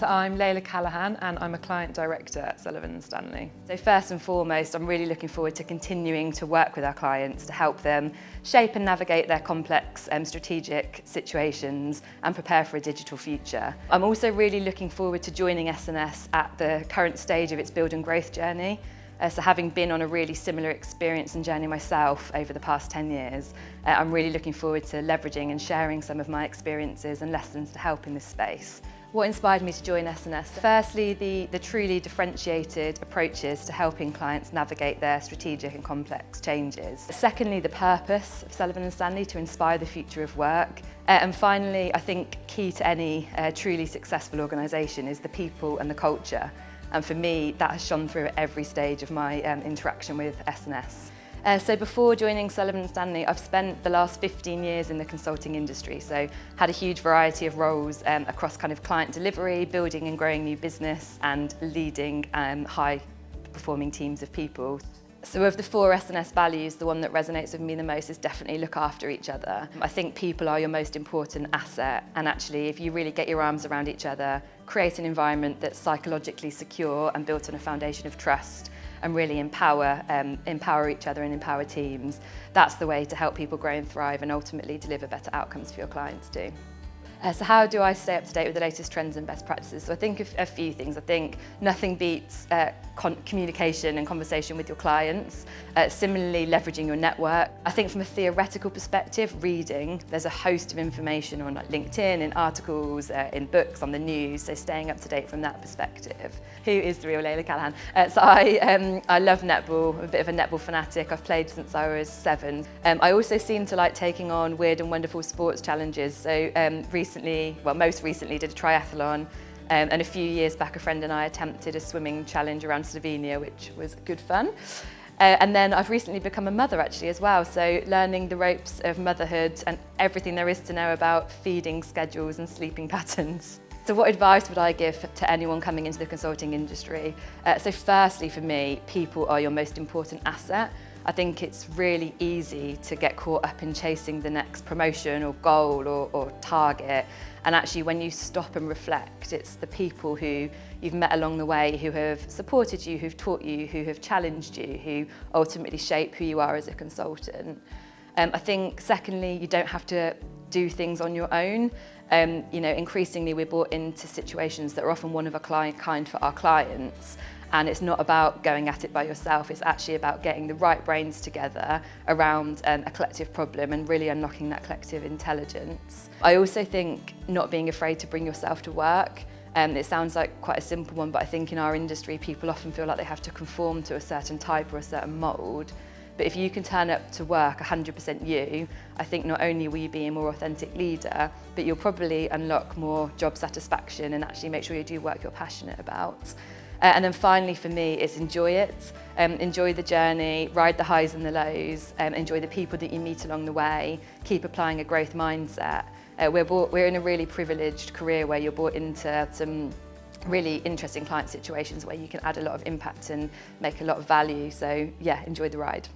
So I'm Leila Callahan and I'm a client director at Sullivan Stanley. So first and foremost, I'm really looking forward to continuing to work with our clients to help them shape and navigate their complex strategic situations and prepare for a digital future. I'm also really looking forward to joining S&S at the current stage of its build and growth journey. So having been on a really similar experience and journey myself over the past 10 years, I'm really looking forward to leveraging and sharing some of my experiences and lessons to help in this space. What inspired me to join S&S? Firstly, the truly differentiated approaches to helping clients navigate their strategic and complex changes. Secondly, the purpose of Sullivan & Stanley to inspire the future of work. And finally, I think key to any truly successful organisation is the people and the culture. And for me, that has shone through at every stage of my interaction with S&S. So before joining Sullivan Stanley, I've spent the last 15 years in the consulting industry, so had a huge variety of roles across kind of client delivery, building and growing new business, and leading high-performing teams of people. So of the 4 S&S values, the one that resonates with me the most is definitely look after each other. I think people are your most important asset, and actually if you really get your arms around each other, create an environment that's psychologically secure and built on a foundation of trust, and really empower each other and empower teams, that's the way to help people grow and thrive and ultimately deliver better outcomes for your clients too. So how do I stay up to date with the latest trends and best practices? So I think a few things. I think nothing beats communication and conversation with your clients. Similarly, leveraging your network. I think from a theoretical perspective, reading. There's a host of information on LinkedIn, in articles, in books, on the news, so staying up to date from that perspective. Who is the real Leila Callahan? So I love netball. I'm a bit of a netball fanatic. I've played since I was 7. I also seem to like taking on weird and wonderful sports challenges. So most recently did a triathlon, and a few years back a friend and I attempted a swimming challenge around Slovenia, which was good fun. And then I've recently become a mother actually as well, so learning the ropes of motherhood and everything there is to know about feeding schedules and sleeping patterns. So what advice would I give to anyone coming into the consulting industry? So firstly for me, people are your most important asset. I think it's really easy to get caught up in chasing the next promotion or goal or target. And actually when you stop and reflect, it's the people who you've met along the way who have supported you, who've taught you, who have challenged you, who ultimately shape who you are as a consultant. I think secondly, you don't have to do things on your own. Increasingly we're brought into situations that are often one of a kind for our clients. And it's not about going at it by yourself, it's actually about getting the right brains together around a collective problem and really unlocking that collective intelligence. I also think not being afraid to bring yourself to work. It sounds like quite a simple one, but I think in our industry people often feel like they have to conform to a certain type or a certain mould. But if you can turn up to work 100% you, I think not only will you be a more authentic leader, but you'll probably unlock more job satisfaction and actually make sure you do work you're passionate about. And then finally for me, it's enjoy it. Enjoy the journey, ride the highs and the lows, enjoy the people that you meet along the way, keep applying a growth mindset. We're in a really privileged career where you're brought into some really interesting client situations where you can add a lot of impact and make a lot of value. So yeah, enjoy the ride.